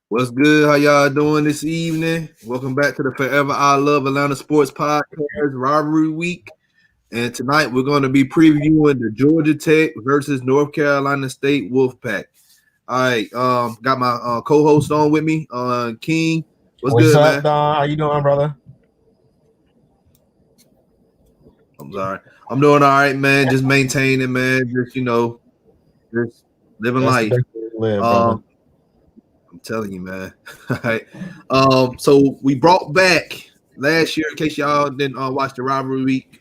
What's good? How y'all doing this evening? Welcome back to the Forever I Love Atlanta Sports Podcast Rivalry Week. And tonight we're going to be previewing the Georgia Tech versus North Carolina State Wolfpack. All right, got my co-host on with me, King. What's What's good, up, man? Don? How you doing, brother? I'm sorry. I'm doing all right, man. Just maintaining, man. Just living That's the life. best way to live, brother. I'm telling you, man. All right. So we brought back last year, in case y'all didn't watch the rivalry week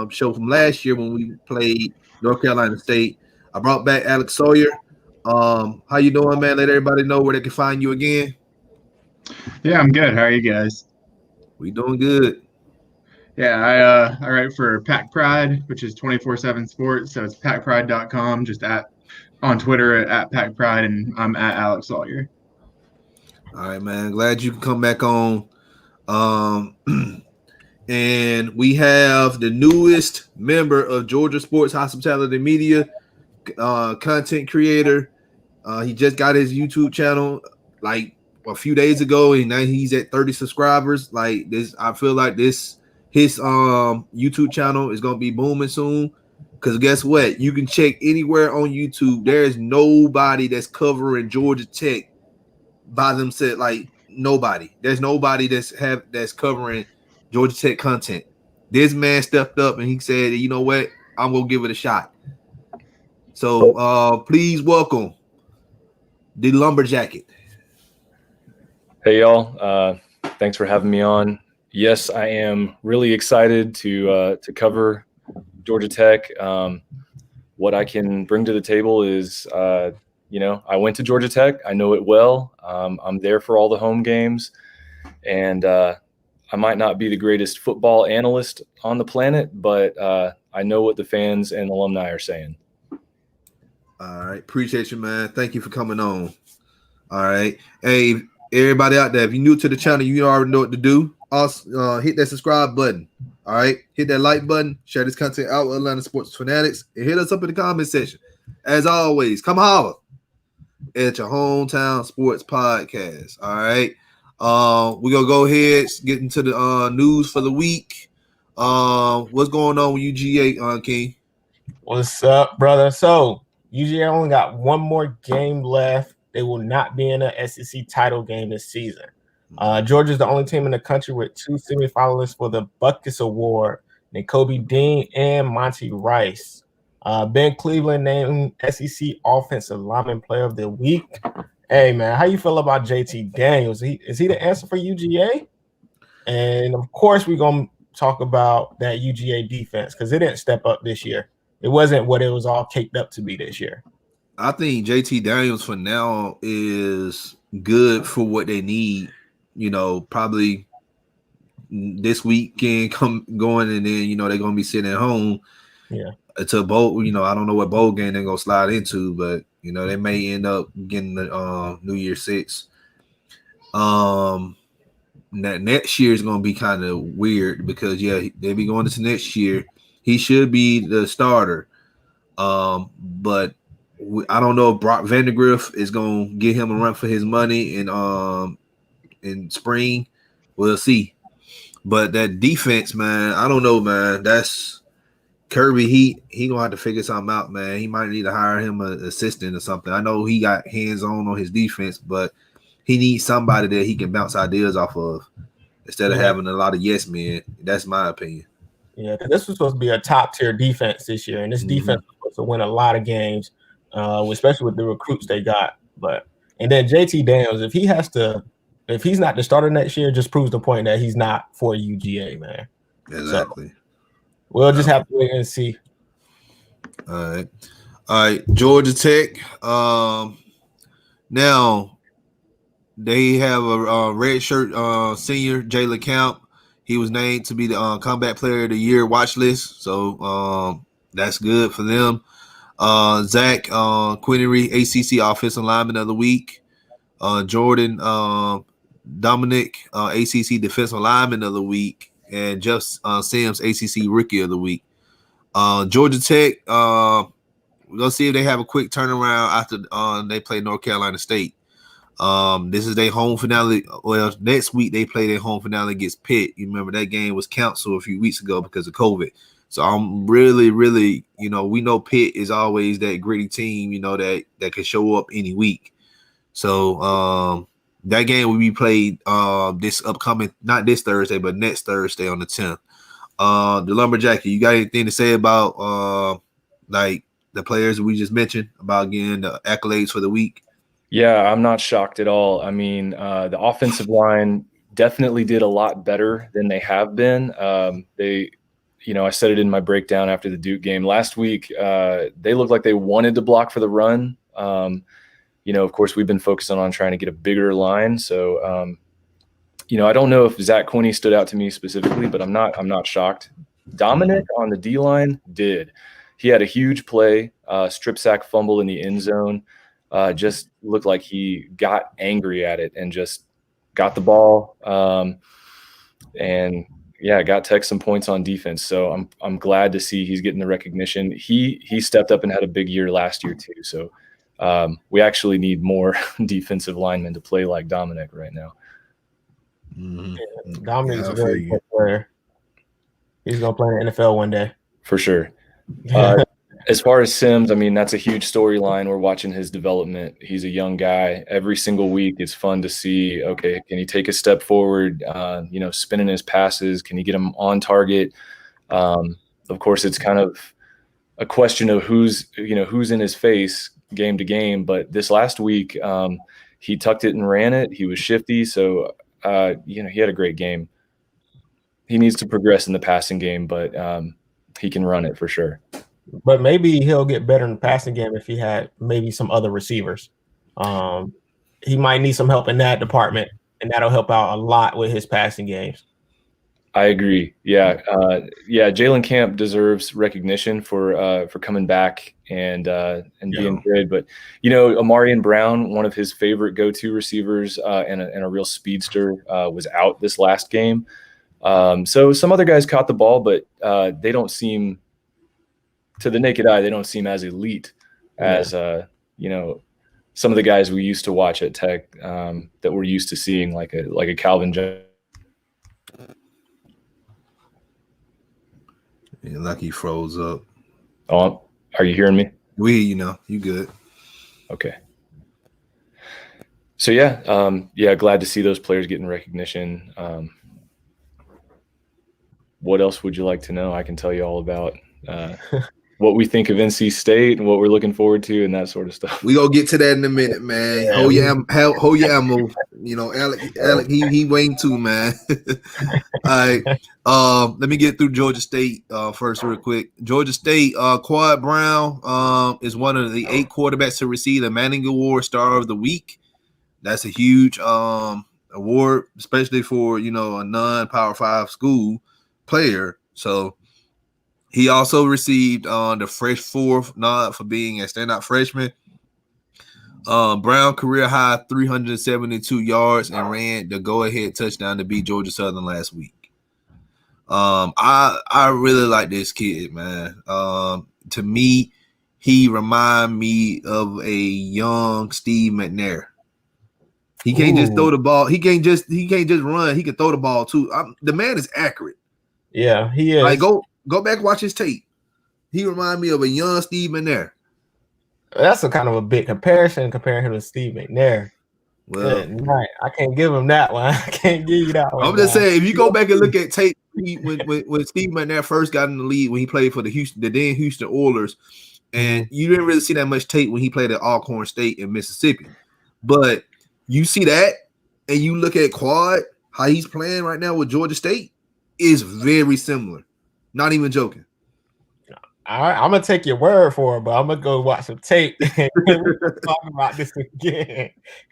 show from last year when we played North Carolina State. I brought back Alec Sawyer. How you doing, man? Let everybody know where they can find you again. Yeah, I'm good. How are you guys? We doing good. Yeah, I write for Pack Pride, which is 24/7 Sports. So it's packpride.com, just on Twitter at Pack Pride, and I'm at Alec Sawyer. All right, man. Glad you can come back on. And we have the newest member of Georgia Sports Hospitality Media, content creator. He just got his YouTube channel like a few days ago, and now he's at 30 subscribers. Like this, I feel like his YouTube channel is gonna be booming soon. Because guess what? You can check anywhere on YouTube. There's nobody that's covering Georgia Tech by themselves. Like nobody. There's nobody that's covering Georgia Tech content. This man stepped up and he said, you know what? I'm gonna give it a shot. So please welcome the Lumberjacket. Hey y'all, thanks for having me on. Yes, I am really excited to cover Georgia Tech. What I can bring to the table is, I went to Georgia Tech. I know it well. I'm there for all the home games, and I might not be the greatest football analyst on the planet, but I know what the fans and alumni are saying. All right, appreciate you, man. Thank you for coming on. All right, hey. Everybody out there, if you're new to the channel, you already know what to do. Also, hit that subscribe button. All right, hit that like button. Share this content out with Atlanta Sports Fanatics, and hit us up in the comment section. As always, come holler at your hometown sports podcast. All right, we're gonna go ahead get into the news for the week. What's going on with UGA, King? What's up, brother? So UGA only got one more game left. They will not be in an SEC title game this season. Georgia's the only team in the country with two semifinalists for the Buckus Award, Nakobe Dean and Monty Rice. Ben Cleveland named SEC Offensive Lineman Player of the Week. Hey, man, how you feel about JT Daniels? Is he the answer for UGA? And, of course, we're going to talk about that UGA defense because it didn't step up this year. It wasn't what it was all caked up to be this year. I think JT Daniels for now is good for what they need. You know, probably this weekend going, and then they're gonna be sitting at home. Yeah. To bowl. I don't know what bowl game they're gonna slide into, but they may end up getting the New Year 6. That next year is gonna be kind of weird because they be going into next year. He should be the starter, but I don't know if Brock Vandegrift is going to get him a run for his money in spring. We'll see. But that defense, man, I don't know, man. That's Kirby. He going to have to figure something out, man. He might need to hire him an assistant or something. I know he got hands-on his defense, but he needs somebody that he can bounce ideas off of instead of having a lot of yes men. That's my opinion. Yeah, this was supposed to be a top-tier defense this year, and this defense was supposed to win a lot of games. Especially with the recruits they got. And then JT Daniels, if he's not the starter next year, just proves the point that he's not for UGA, man. Exactly. So we'll just have to wait and see. All right. Georgia Tech. Now they have a red shirt senior, Jalen Camp. He was named to be the Comeback Player of the Year watch list. So that's good for them. Zach Quinery, ACC Offensive Lineman of the Week. Jordan Dominic, ACC Defensive Lineman of the Week. And Jeff Sims, ACC Rookie of the Week. Georgia Tech, we're going to see if they have a quick turnaround after they play North Carolina State. This is their home finale. Well, next week they play their home finale against Pitt. You remember that game was canceled a few weeks ago because of COVID. So I'm really, really, we know Pitt is always that gritty team, that can show up any week. So that game will be played this upcoming, not this Thursday, but next Thursday on the 10th. The Lumberjack, you got anything to say about like the players we just mentioned about getting the accolades for the week? Yeah, I'm not shocked at all. I mean, the offensive line definitely did a lot better than they have been. I said it in my breakdown after the Duke game last week. They looked like they wanted to block for the run. Of course, we've been focusing on trying to get a bigger line. So, I don't know if Zach Quinney stood out to me specifically, but I'm not shocked. Dominic on the D line did. He had a huge play, strip sack fumble in the end zone. Just looked like he got angry at it and just got the ball. Got Tech some points on defense. So I'm glad to see he's getting the recognition. He stepped up and had a big year last year too. So we actually need more defensive linemen to play like Dominic right now. Mm-hmm. Yeah, Dominic's a very good player. He's gonna play in the NFL one day for sure. As far as Sims, I mean, that's a huge storyline. We're watching his development. He's a young guy. Every single week, it's fun to see, okay, can he take a step forward, spinning his passes? Can he get him on target? Of course, it's kind of a question of who's in his face game to game. But this last week, he tucked it and ran it. He was shifty. So, he had a great game. He needs to progress in the passing game, but he can run it for sure. But maybe he'll get better in the passing game if he had maybe some other receivers. He might need some help in that department, and that'll help out a lot with his passing games. I agree. Yeah. Jalen Camp deserves recognition for coming back and being good. But Amarian Brown, one of his favorite go-to receivers and a real speedster, was out this last game. So some other guys caught the ball, but they don't seem, to the naked eye, they don't seem as elite as some of the guys we used to watch at Tech that we're used to seeing, like a Calvin Jones. Yeah, like he froze up. Oh, are you hearing me? You good. Okay. So glad to see those players getting recognition. What else would you like to know? I can tell you all about what we think of NC State and what we're looking forward to and that sort of stuff. We gonna get to that in a minute, man. Hoyamo, Alec, he waiting too, man. All right, let me get through Georgia State first real quick. Georgia State, Quad Brown is one of the 8 quarterbacks to receive the Manning Award Star of the Week. That's a huge award, especially for a non-Power 5 school player. So he also received the Fresh Fourth nod for being a standout freshman. Brown career high 372 yards and ran the go-ahead touchdown to beat Georgia Southern last week. I really like this kid, man. To me, he remind me of a young Steve McNair. He can't just throw the ball. He can't just run. He can throw the ball too. The man is accurate. Yeah, he is. Like go back, watch his tape. He remind me of a young Steve McNair. That's a kind of a big comparison, comparing him to Steve McNair. Well, right. I can't give him that one. I can't give you that one. I'm just saying, if you go back and look at tape when Steve McNair first got in the league, when he played for the then Houston Oilers, and you didn't really see that much tape when he played at Alcorn State in Mississippi. But you see that, and you look at Quad, how he's playing right now with Georgia State, is very similar. Not even joking. I'm gonna take your word for it, but I'm gonna go watch some tape and talk about this again.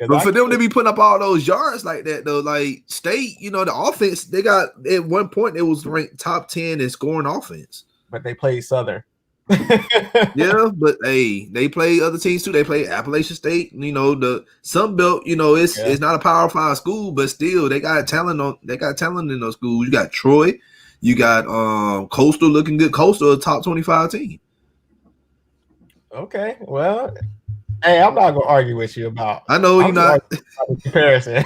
But for them to be putting up all those yards like that, though, like State, the offense, they got at one point it was ranked top 10 in scoring offense. But they played Southern. Yeah, but hey, they play other teams too. They play Appalachian State. The Sun Belt. It's not a Power 5 school, but still they got talent. They got talent in those schools. You got Troy. You got Coastal looking good. Coastal, a top 25 team. Okay, well, Hey, I'm not gonna argue with you about. I know you're not. About the comparison.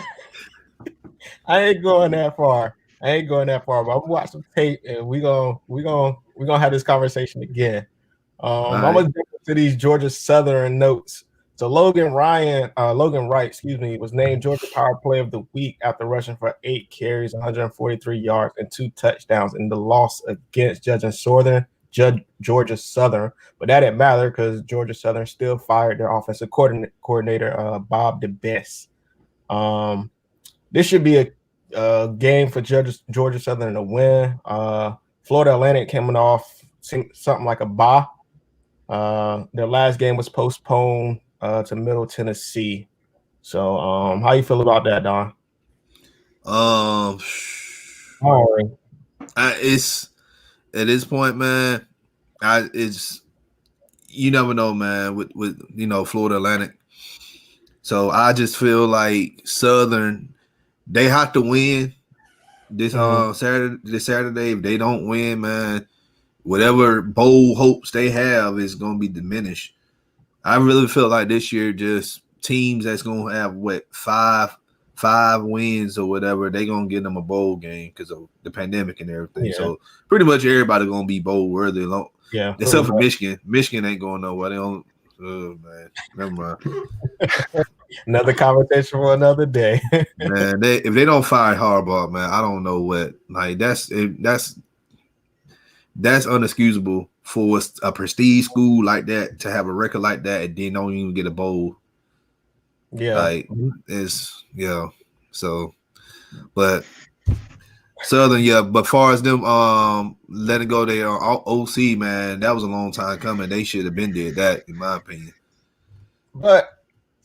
I ain't going that far. But I'm gonna watch some tape and we gonna have this conversation again. I'm gonna jump into these Georgia Southern notes. So Logan Wright, was named Georgia Power Play of the Week after rushing for 8 carries, 143 yards, and 2 touchdowns in the loss against Georgia Southern. But that didn't matter because Georgia Southern still fired their offensive coordinator, Bob DeBess. This should be a game for Georgia Southern to win. Florida Atlantic coming off something like a bye. Their last game was postponed to Middle Tennessee. So, how you feel about that, Don? It's at this point, man. It's you never know, man. With Florida Atlantic. So I just feel like Southern, they have to win this Saturday. If they don't win, man, whatever bold hopes they have is going to be diminished. I really feel like this year, just teams that's going to have five wins or whatever, they're going to get them a bowl game because of the pandemic and everything. Yeah. So pretty much everybody going to be bowl worthy. Yeah, except for Michigan. Michigan ain't going nowhere. They don't. Oh man, never mind. Another conversation for another day. Man, if they don't fire Harbaugh, man, I don't know what. Like that's unexcusable for a prestige school like that to have a record like that and then don't even get a bowl. Yeah, like So, but Southern, but far as them letting go their OC, man, that was a long time coming. They should have been did that, in my opinion. But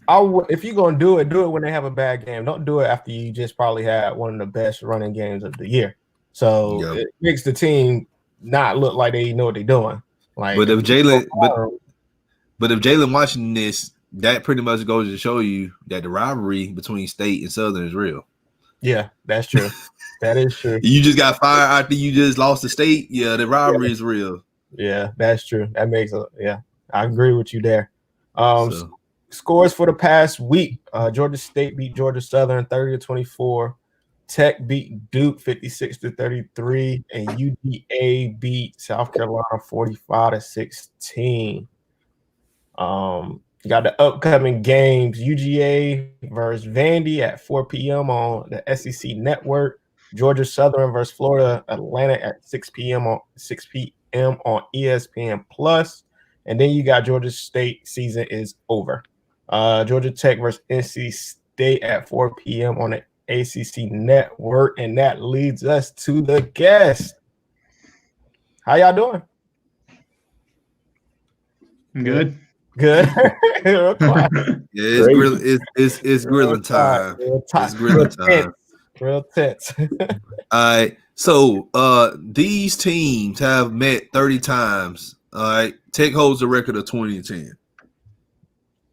if you're gonna do it when they have a bad game. Don't do it after you just probably had one of the best running games of the year. So it makes the team not look like they know what they're doing. Like, but if Jalen watching this, that pretty much goes to show you that the rivalry between State and Southern is real. Yeah, that's true. That is true. You just got fired after you just lost the State. Yeah, the rivalry is real. Yeah, that's true. That makes I agree with you there. Scores for the past week: Georgia State beat Georgia Southern 30-24. Tech beat Duke 56-33, and UGA beat South Carolina 45-16. You got the upcoming games: UGA versus Vandy at 4 p.m. on the SEC Network. Georgia Southern versus Florida Atlantic at 6 p.m. on ESPN Plus. And then you got Georgia State season is over. Georgia Tech versus N.C. State at 4 p.m. on the ACC Network. And that leads us to the guest. How y'all doing? Good. It's grilling time. It's grilling time. Real tense. All right. So these teams have met 30 times. All right. Tech holds a record of 20-10.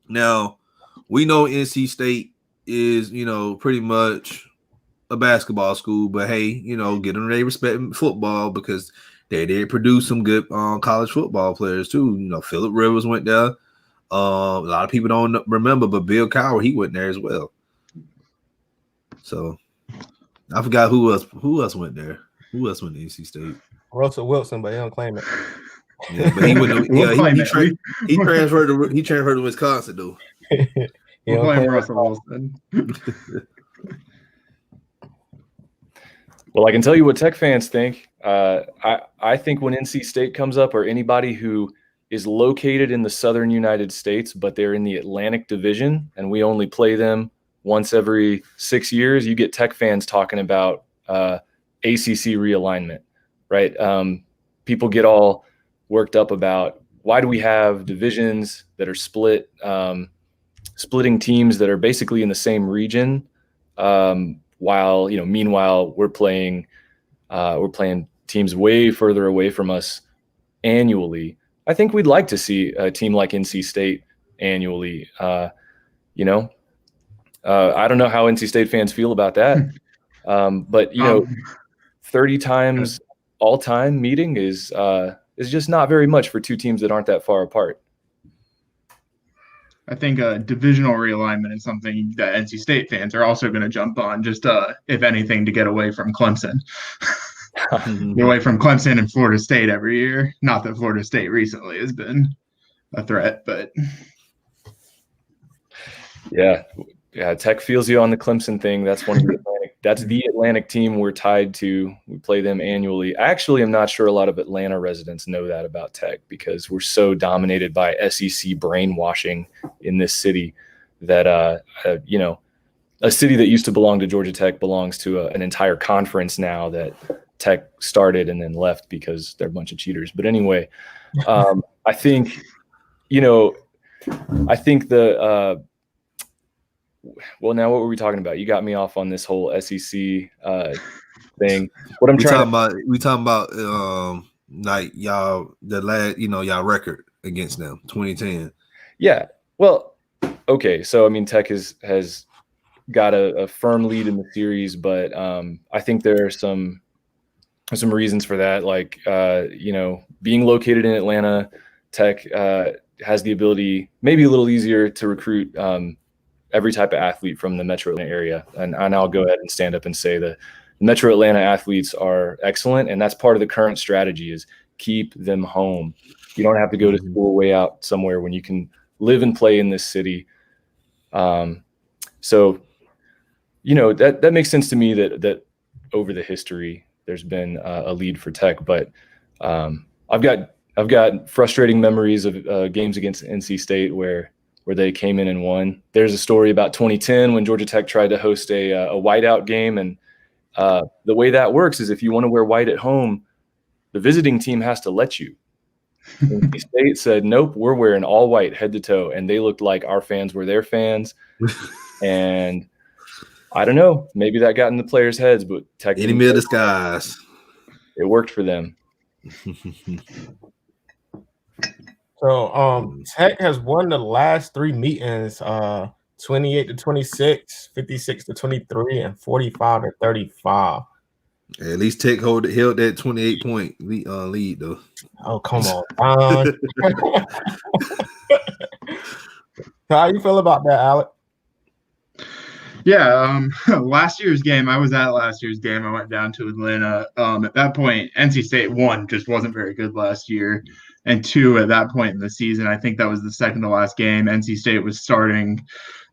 Now, we know NC State is, pretty much a basketball school, but hey, get them their respect in football because they did produce some good college football players too. Phillip Rivers went there. A lot of people don't remember, but Bill Cowher, he went there as well. So I forgot who else went there. Who else went to NC State? Russell Wilson, but he don't claim it. Yeah, but he went. He transferred to Wisconsin though. We'll claim Russell Wilson. Well, I can tell you what Tech fans think. I think when NC State comes up, or anybody who is located in the southern United States, but they're in the Atlantic Division, and we only play them once every 6 years, you get Tech fans talking about ACC realignment, right? People get all worked up about why do we have divisions that are split, splitting teams that are basically in the same region, while meanwhile we're playing teams way further away from us annually. I think we'd like to see a team like NC State annually. I don't know how NC State fans feel about that, but 30 times all-time meeting is just not very much for two teams that aren't that far apart. I think divisional realignment is something that NC State fans are also going to jump on, just if anything, to get away from Clemson. Get away from Clemson and Florida State every year. Not that Florida State recently has been a threat, but yeah, Tech feels you on the Clemson thing. That's one of the that's the Atlantic team we're tied to. We play them annually. I actually am not sure a lot of Atlanta residents know that about Tech because we're so dominated by SEC brainwashing in this city that, you know, a city that used to belong to Georgia Tech belongs to an entire conference now that Tech started and then left because they're a bunch of cheaters. But anyway, I think, you know, I think well, now what were we talking about? You got me off on this whole SEC thing. What I'm talking about, like y'all y'all record against them, 2010. Yeah. Well, okay. So I mean, Tech has got a firm lead in the series, but I think there are some reasons for that. Like you know, being located in Atlanta, Tech has the ability, maybe a little easier to recruit every type of athlete from the Metro Atlanta area. And I'll go ahead and stand up and say that the Metro Atlanta athletes are excellent. And that's part of the current strategy is keep them home. You don't have to go to school way out somewhere when you can live and play in this city. So, you know, that makes sense to me that over the history, there's been a lead for Tech, but I've got frustrating memories of games against NC State where they came in and won. There's a story about 2010 when Georgia Tech tried to host a whiteout game. And the way that works is if you want to wear white at home, the visiting team has to let you. NC State said, nope, we're wearing all white head to toe. And they looked like our fans were their fans. And I don't know, maybe that got in the players' heads, but Tech enemy of the skies. It worked for them. So Tech has won the last 3 meetings, 28-26, 56-23, and 45-35. At least Tech held that 28-point lead though. Oh, come on. How you feel about that, Alec? Yeah, last year's game, I was at last year's game. I went down to Atlanta. At that point, NC State, 1, just wasn't very good last year. And 2, at that point in the season, I think that was the second to last game. NC State was starting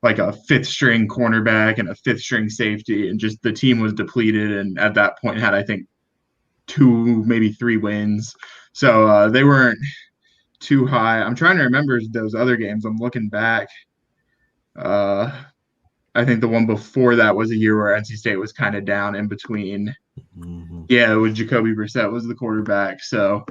like a 5th-string cornerback and a 5th-string safety, and just the team was depleted. And at that point had, I think, 2, maybe 3 wins. So they weren't too high. I'm trying to remember those other games. I'm looking back. I think the one before that was a year where NC State was kind of down in between. Mm-hmm. Yeah, it was Jacoby Brissett was the quarterback. So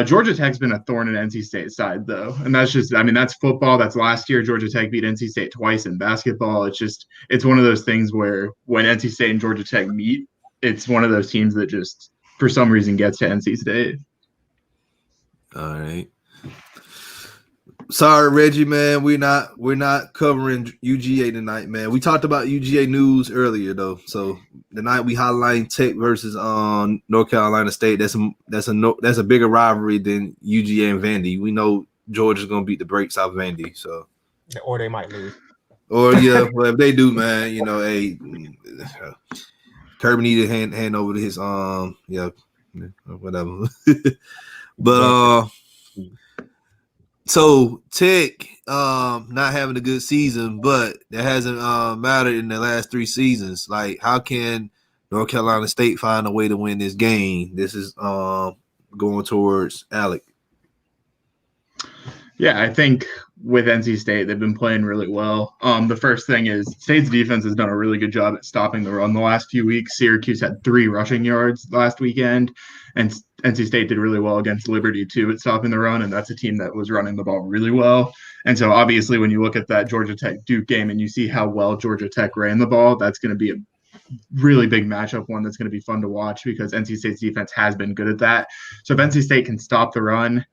Georgia Tech's been a thorn in NC State's side, though. And that's just, I mean, that's football. That's last year. Georgia Tech beat NC State twice in basketball. It's one of those things where when NC State and Georgia Tech meet, it's one of those teams that just, for some reason, gets to NC State. All right. Sorry, Reggie, man. We're not covering UGA tonight, man. We talked about UGA news earlier, though. So tonight we highlight Tech versus North Carolina State. That's a bigger rivalry than UGA and Vandy. We know Georgia's gonna beat the brakes out of Vandy, so or they might lose. Or yeah, well, if they do, man, you know, hey, Kirby need to hand over to his whatever. But so Tech not having a good season, but that hasn't mattered in the last 3 seasons. Like, how can North Carolina State find a way to win this game? This is going towards Alec. Yeah, I think with NC State, they've been playing really well. The first thing is State's defense has done a really good job at stopping the run the last few weeks. Syracuse had 3 rushing yards last weekend, and NC State did really well against Liberty, too, at stopping the run, and that's a team that was running the ball really well. And so, obviously, when you look at that Georgia Tech-Duke game and you see how well Georgia Tech ran the ball, that's going to be a really big matchup, one that's going to be fun to watch because NC State's defense has been good at that. So if NC State can stop the run,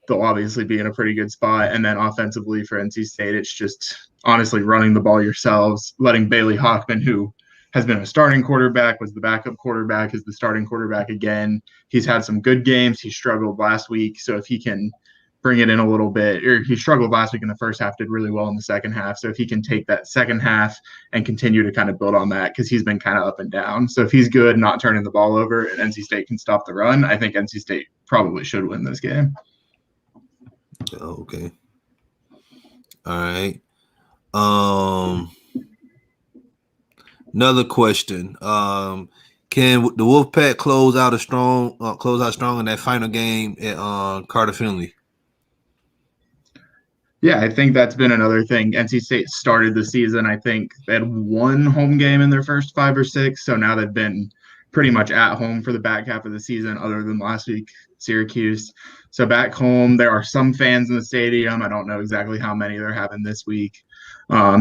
they'll obviously be in a pretty good spot. And then offensively for NC State, it's just honestly running the ball yourselves, letting Bailey Hockman, who has been a starting quarterback, was the backup quarterback, is the starting quarterback again. He's had some good games. He struggled last week. So if he can bring it in a little bit. Or he struggled last week in the first half, did really well in the second half. So if he can take that second half and continue to kind of build on that, because he's been kind of up and down. So if he's good, not turning the ball over, and NC State can stop the run, I think NC State probably should win this game. Okay. All right. Another question. Can the Wolfpack close out strong in that final game at Carter Finley? Yeah, I think that's been another thing. NC State started the season, I think they had one home game in their first 5 or 6. So now they've been pretty much at home for the back half of the season, other than last week, Syracuse. So back home, there are some fans in the stadium. I don't know exactly how many they're having this week.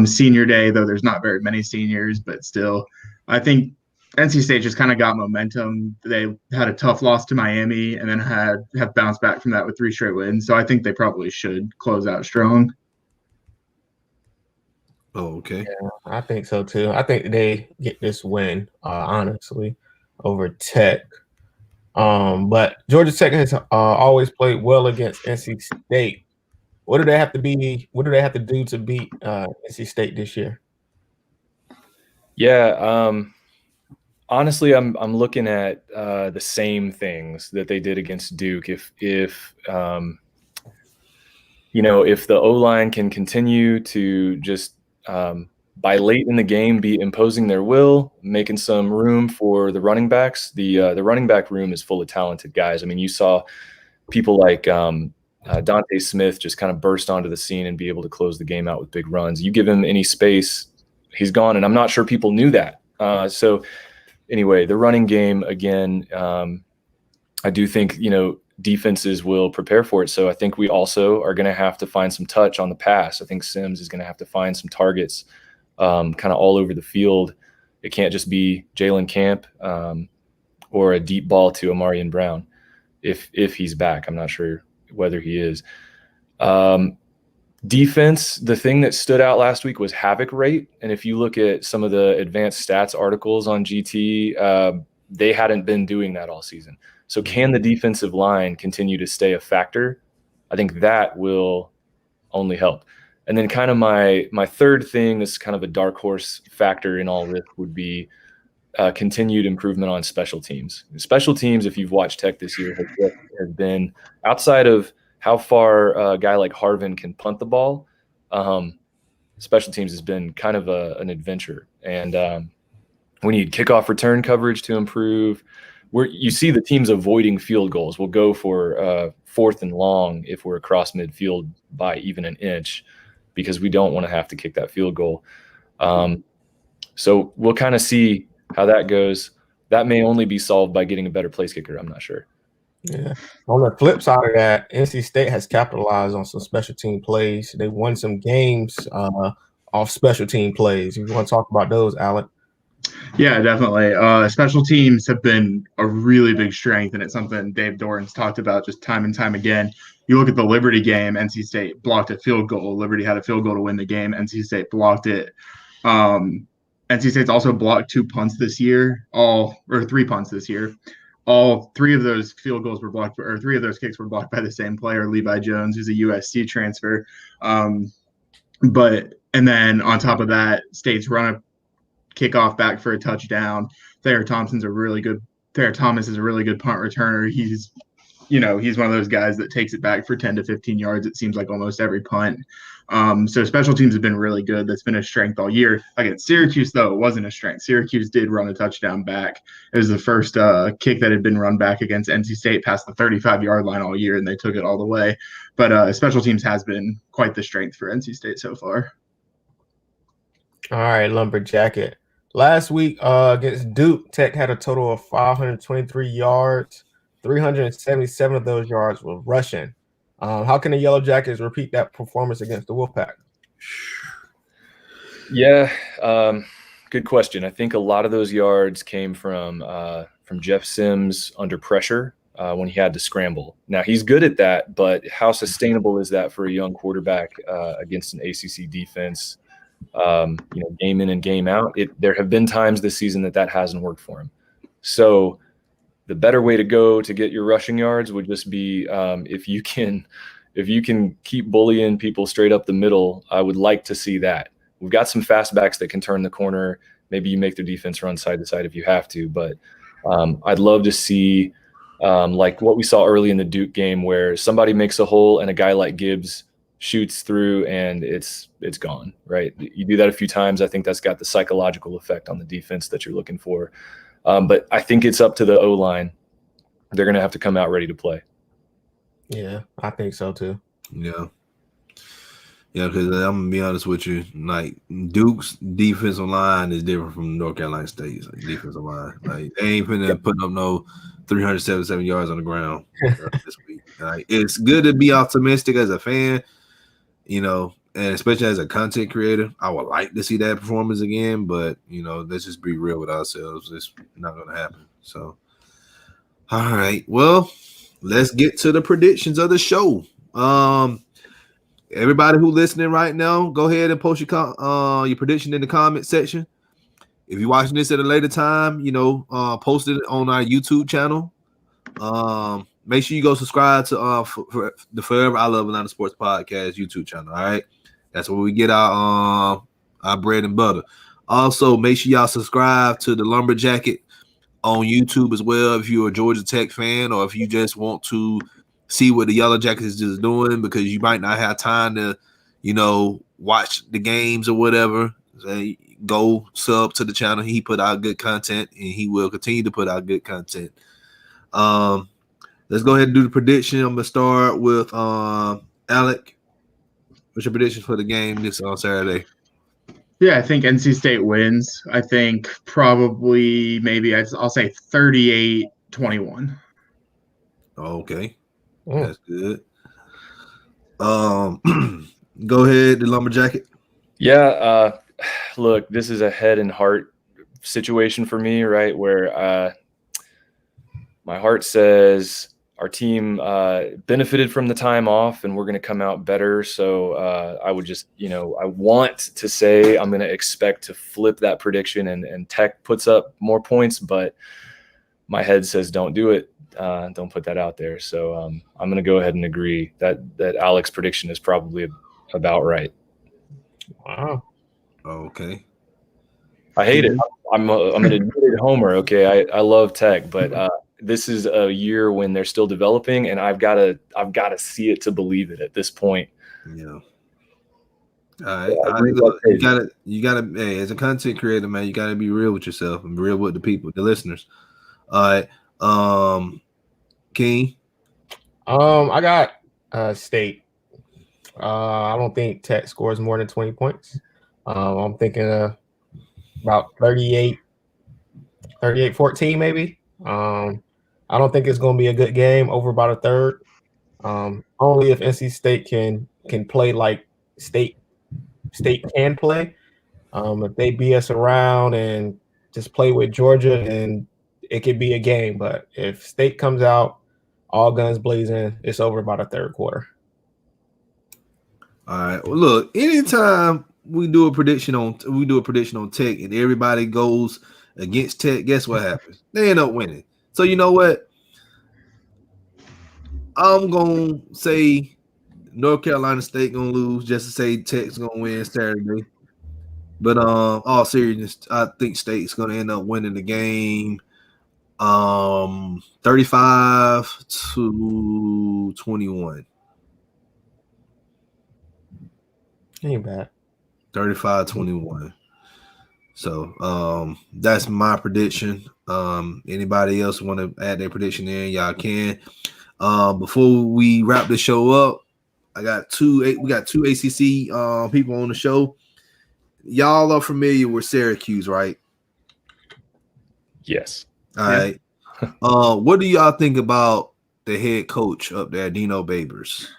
Senior day, though there's not very many seniors, but still, I think NC State just kind of got momentum. They had a tough loss to Miami and then have bounced back from that with 3 straight wins. So I think they probably should close out strong. Oh, okay. Yeah, I think so too. I think they get this win, honestly, over Tech. But Georgia Tech has always played well against NC State. What do they have to do to beat NC State this year? Yeah, honestly, I'm looking at the same things that they did against Duke. If the O-line can continue to just by late in the game be imposing their will, making some room for the running backs. The running back room is full of talented guys. I mean, you saw people like Dante Smith just kind of burst onto the scene and be able to close the game out with big runs. You give him any space, he's gone, and I'm not sure people knew that. So anyway, the running game, again, I do think, defenses will prepare for it. So I think we also are going to have to find some touch on the pass. I think Sims is going to have to find some targets kind of all over the field. It can't just be Jalen Camp or a deep ball to Amarian Brown if he's back. I'm not sure whether he is. Defense, the thing that stood out last week was havoc rate. And if you look at some of the advanced stats articles on GT, they hadn't been doing that all season. So can the defensive line continue to stay a factor? I think that will only help. And then kind of my third thing, this is kind of a dark horse factor in all this, would be continued improvement on special teams. Special teams, if you've watched Tech this year, has been, outside of how far a guy like Harvin can punt the ball, special teams has been kind of an adventure. And we need kickoff return coverage to improve. You see the teams avoiding field goals. We'll go for 4th and long if we're across midfield by even an inch, because we don't want to have to kick that field goal. So we'll kind of see how that goes. That may only be solved by getting a better place kicker. I'm not sure. Yeah. On the flip side of that, NC State has capitalized on some special team plays. They won some games off special team plays. If you want to talk about those, Alec. Yeah, definitely. Special teams have been a really big strength, and it's something Dave Doran's talked about just time and time again. You look at the Liberty game, NC State blocked a field goal. Liberty had a field goal to win the game. NC State blocked it. NC State's also blocked 2 punts this year, 3 punts this year. All 3 of those field goals were blocked, or 3 of those kicks were blocked by the same player, Levi Jones, who's a USC transfer. And then on top of that, State's run a kickoff back for a touchdown. Thayer Thomas is a really good punt returner. He's one of those guys that takes it back for 10 to 15 yards, it seems like, almost every punt. So special teams have been really good. That's been a strength all year. Against Syracuse, though, it wasn't a strength. Syracuse did run a touchdown back. It was the first kick that had been run back against NC State past the 35-yard line all year, and they took it all the way. But special teams has been quite the strength for NC State so far. All right, Lumberjacket. Last week against Duke, Tech had a total of 523 yards. 377 of those yards were rushing. How can the Yellow Jackets repeat that performance against the Wolfpack? Yeah, good question. I think a lot of those yards came from Jeff Sims under pressure when he had to scramble. Now, he's good at that, but how sustainable is that for a young quarterback against an ACC defense? Game in and game out. There have been times this season that hasn't worked for him. So the better way to go to get your rushing yards would just be if you can if you can keep bullying people straight up the middle, I would like to see that. We've got some fastbacks that can turn the corner. Maybe you make their defense run side to side if you have to, but I'd love to see like what we saw early in the Duke game where somebody makes a hole and a guy like Gibbs shoots through and it's gone, right? You do that a few times. I think that's got the psychological effect on the defense that you're looking for. But I think it's up to the O-line. They're going to have to come out ready to play. Yeah, I think so too. Yeah. Yeah, because I'm going to be honest with you. Like, Duke's defensive line is different from North Carolina State's defensive line. Like, they ain't finna put up no 377 yards on the ground this week. Like, it's good to be optimistic as a fan, you know, and especially as a content creator. I would like to see that performance again, but, you know, let's just be real with ourselves. It's not going to happen. So, all right. Well, let's get to the predictions of the show. Everybody who listening right now, go ahead and post your prediction in the comment section. If you're watching this at a later time, you know, post it on our YouTube channel. Make sure you go subscribe to for the Forever I Love Atlanta Sports Podcast YouTube channel. All right, that's where we get our bread and butter. Also, make sure y'all subscribe to the Lumberjacket on YouTube as well if you're a Georgia Tech fan or if you just want to see what the Yellow Jackets is just doing because you might not have time to, you know, watch the games or whatever. So go sub to the channel. He put out good content and he will continue to put out good content. Let's go ahead and do the prediction. I'm gonna start with Alec. What's your prediction for the game this on Saturday? Yeah, I think NC State wins. I think probably maybe I'll say 38-21. Okay. That's good. Go ahead, the Lumberjacket. Yeah, look, this is a head and heart situation for me, right? Where my heart says our team benefited from the time off and we're going to come out better. So I would just, you know, I want to say I'm going to expect to flip that prediction and Tech puts up more points, but my head says don't do it. Don't put that out there. So I'm going to go ahead and agree that Alec's prediction is probably about right. Wow. Okay. I hate it. I'm an admitted homer. Okay, I love Tech, but this is a year when they're still developing, and I've got to see it to believe it at this point. Yeah. All right. You gotta. Hey, as a content creator, man, you gotta be real with yourself and real with the people, the listeners. All right. King. I got State. I don't think Tech scores more than 20 points. I'm thinking about 38-14 maybe. I don't think it's going to be a good game, over about a third. Only if NC State can play like State can play. If they BS around and just play with Georgia, and it could be a game. But if State comes out all guns blazing, it's over about a third quarter. All right. Well, look, anytime we do a prediction on Tech and everybody goes against Tech, guess what happens? They end up winning. So you know what? I'm gonna say North Carolina State gonna lose just to say Tech's gonna win Saturday. But all seriousness, I think State's gonna end up winning the game 35-21. Ain't bad. 35-21. So that's my prediction. Anybody else want to add their prediction in? Y'all can. Before we wrap the show up, we got two ACC people on the show. Y'all are familiar with Syracuse, right? Yes. All right. What do y'all think about the head coach up there, Dino Babers?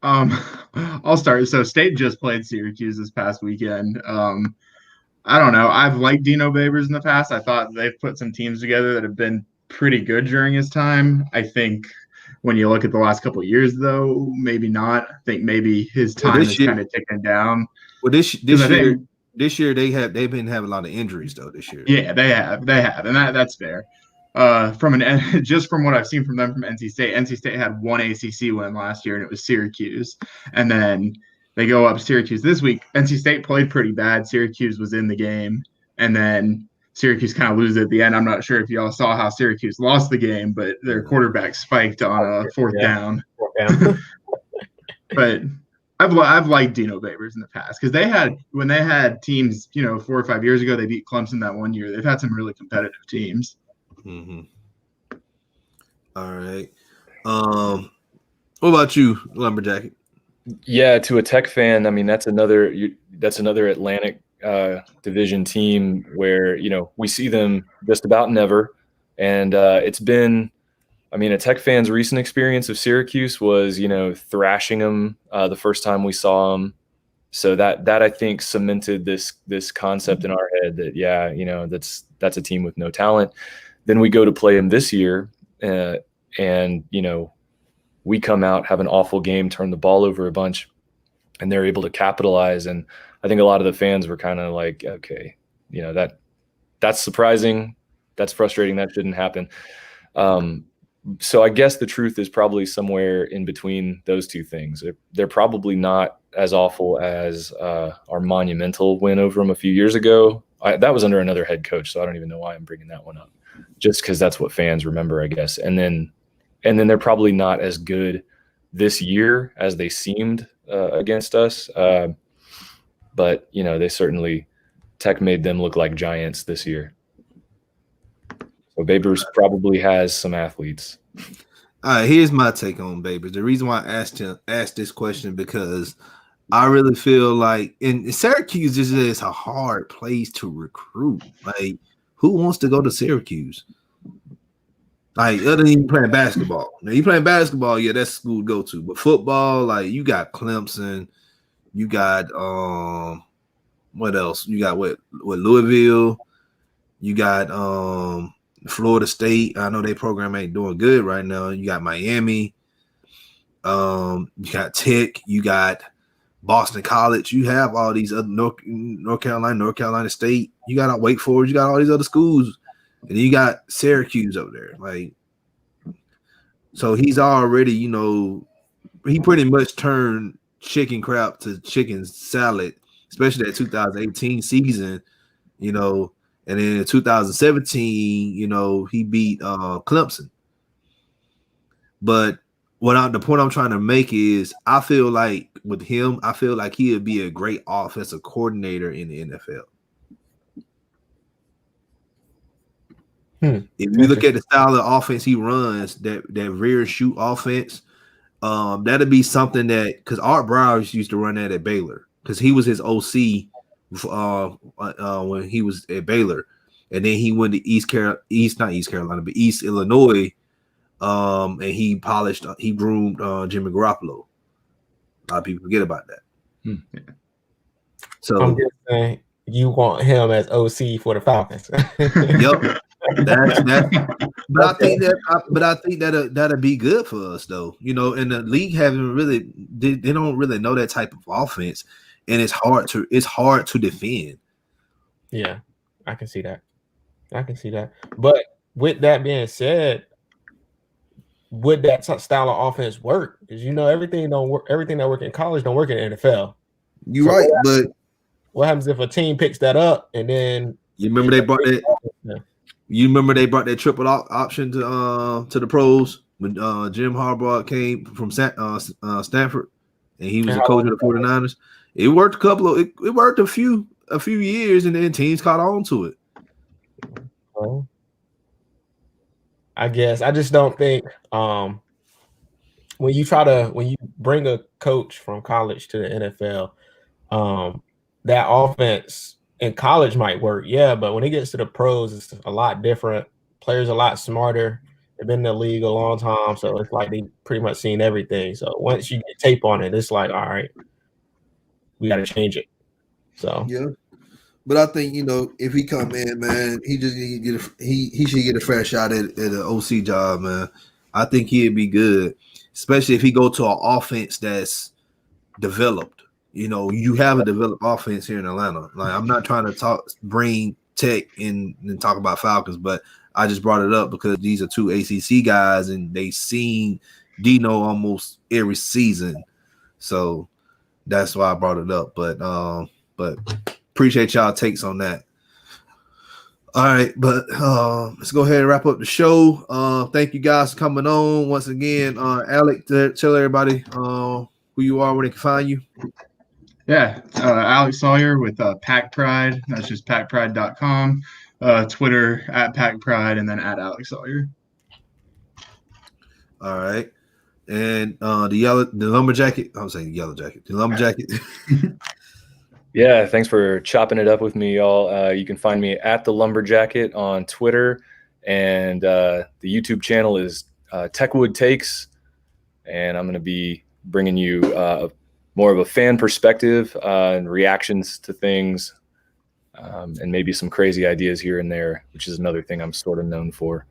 I'll start. So State just played Syracuse this past weekend. I don't know. I've liked Dino Babers in the past. I thought they've put some teams together that have been pretty good during his time. I think when you look at the last couple of years, though, maybe not. I think maybe his time is kind of ticking down. Well, this year they've been having a lot of injuries though. This year, yeah, they have, and that's fair. Just from what I've seen from them from NC State. NC State had one ACC win last year, and it was Syracuse. And then they go up Syracuse this week. NC State played pretty bad. Syracuse was in the game, and then Syracuse kind of loses at the end. I'm not sure if y'all saw how Syracuse lost the game, but their quarterback spiked on a fourth down. But I've liked Dino Babers in the past because when they had teams, 4 or 5 years ago, they beat Clemson that one year. They've had some really competitive teams. Mm-hmm. All right. What about you, Lumberjacket? Yeah, to a Tech fan, I mean that's another Atlantic Division team where we see them just about never, and it's been. I mean, a Tech fan's recent experience of Syracuse was, thrashing them the first time we saw them. So that I think cemented this concept in our head that that's a team with no talent. Then we go to play them this year, and we come out, have an awful game, turn the ball over a bunch, and they're able to capitalize. And I think a lot of the fans were kind of like, okay, that's surprising, that's frustrating, that shouldn't happen. So I guess the truth is probably somewhere in between those two things. They're probably not as awful as our monumental win over them a few years ago. That was under another head coach, so I don't even know why I'm bringing that one up. Just because that's what fans remember, I guess. And then they're probably not as good this year as they seemed against us. But they certainly Tech made them look like giants this year. So Babers probably has some athletes. All right, here's my take on Babers. The reason why I asked this question because I really feel like in Syracuse is a hard place to recruit. Like, who wants to go to Syracuse? Like, other than you playing basketball. Now, you playing basketball, yeah, that's school to go to. But football, like, you got Clemson, you got what else? You got what Louisville, you got Florida State. I know their program ain't doing good right now. You got Miami, you got Tech, you got Boston College. You have all these other North Carolina State. You got Wake Forest. You got all these other schools, and then you got Syracuse over there. Like, so he's already, he pretty much turned chicken crap to chicken salad, especially that 2018 season, and then in 2017, he beat Clemson. But the point I'm trying to make is I feel like with him, I feel like he would be a great offensive coordinator in the NFL. If you look at the style of offense he runs, that rear shoot offense, that'd be something that because Art Browers used to run that at Baylor because he was his OC when he was at Baylor, and then he went to East Illinois, and he groomed Jimmy Garoppolo. A lot of people forget about that. Yeah. So I'm just saying you want him as OC for the Falcons. Yep. But I think that'll be good for us though. And the league they don't really know that type of offense, and it's hard to defend. Yeah, I can see that. But with that being said, would that style of offense work? Because everything don't work. Everything that work in college don't work in the NFL. You're right, but what happens if a team picks that up and then you remember they brought that? Yeah. You remember they brought that triple option to the pros when Jim Harbaugh came from Stanford, and he was a coach of the 49ers. It worked it worked a few years, and then teams caught on to it. Well, I guess I just don't think when you bring a coach from college to the NFL, that offense in college might work, yeah, but when it gets to the pros, it's a lot different. Players are a lot smarter. They've been in the league a long time, so it's like they pretty much seen everything. So once you get tape on it, it's like, all right, we got to change it. So yeah, but I think if he come in, man, he should get a fresh shot at an OC job, man. I think he'd be good, especially if he go to an offense that's developed. You have a developed offense here in Atlanta. Like, I'm not trying to bring Tech in and talk about Falcons, but I just brought it up because these are two ACC guys, and they seen Dino almost every season, so that's why I brought it up. But appreciate y'all takes on that. All right, but let's go ahead and wrap up the show. Thank you guys for coming on once again. Alec, tell everybody who you are, where they can find you. Yeah, Alec Sawyer with Pack Pride. That's just packpride.com. Twitter at Pack Pride, and then at Alec Sawyer. All right, and the lumberjacket. I'm saying yellow jacket. The lumberjacket. Yeah, thanks for chopping it up with me, y'all. You can find me at the Lumberjacket on Twitter, and the YouTube channel is Techwood Takes, and I'm going to be bringing you more of a fan perspective and reactions to things, and maybe some crazy ideas here and there, which is another thing I'm sort of known for.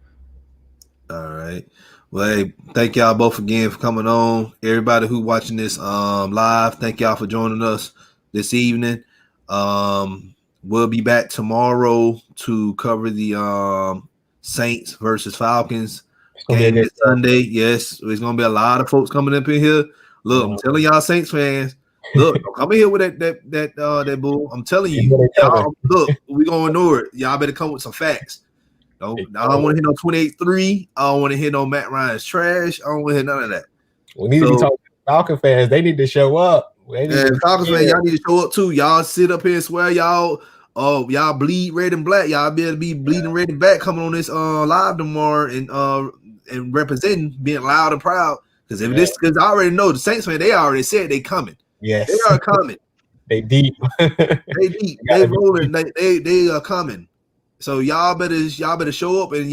All right. Well, hey, thank y'all both again for coming on. Everybody who watching this live, thank y'all for joining us this evening. We'll be back tomorrow to cover the Saints versus Falcons game this Sunday. Yes, there's gonna be a lot of folks coming up in here. Look, I'm telling y'all, Saints fans, look, don't come in here with that bull. I'm telling you, y'all, look, we gonna ignore it. Y'all better come with some facts. I don't want to hear no 28-3. I don't want to hear no Matt Ryan's trash. I don't want to hear none of that. We need to be talking to Falcon fans. They need to show up. Falcons fans, y'all need to show up too. Y'all sit up here and swear y'all bleed red and black. Y'all better be bleeding red and black coming on this live tomorrow and representing, being loud and proud. Because because I already know the Saints fan, they already said they coming. Yes, they are coming. They deep. They deep. They rolling. They are coming. So y'all better show up, and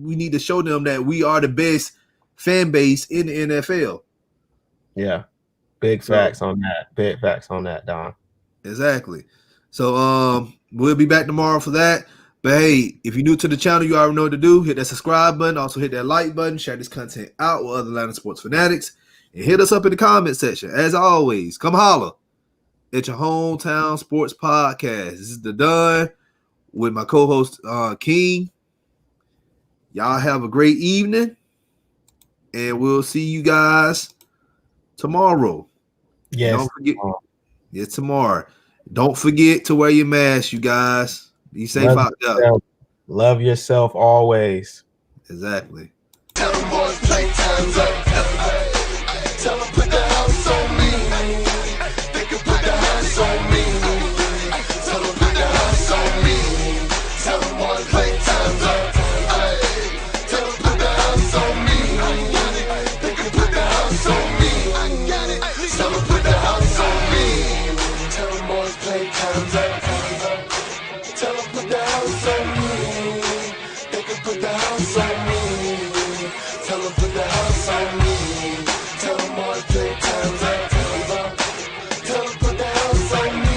we need to show them that we are the best fan base in the NFL. Yeah. Big facts on that. Big facts on that, Don. Exactly. So we'll be back tomorrow for that. But hey, if you're new to the channel, you already know what to do. Hit that subscribe button. Also hit that like button. Share this content out with other Atlanta sports fanatics. And hit us up in the comment section. As always, come holla at your hometown sports podcast. This is the Done with my co-host King. Y'all have a great evening. And we'll see you guys tomorrow. Yes. Don't forget. It's tomorrow. Don't forget to wear your mask, you guys. Be safe out there. Love yourself always. Exactly. Tell them boys play time's up. Tell them put the house on me. They can put the house on me. Tell them put the house on me. Tell them boys play time's up. Tell them put the house on me. They can put the house on me. Tell them put the house on me. Tell them boys play time's up. Tell them put the house on me. They can put the house on me. Tell them put the house on me. Tell them boys play time's up. Tell them put the house on me.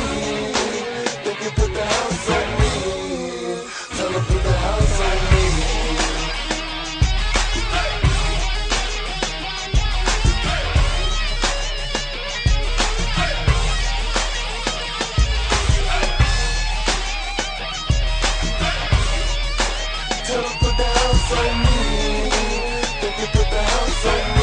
They can put the house on me. Tell them put the house on me. Tell them put the house on me. They can put the house on me.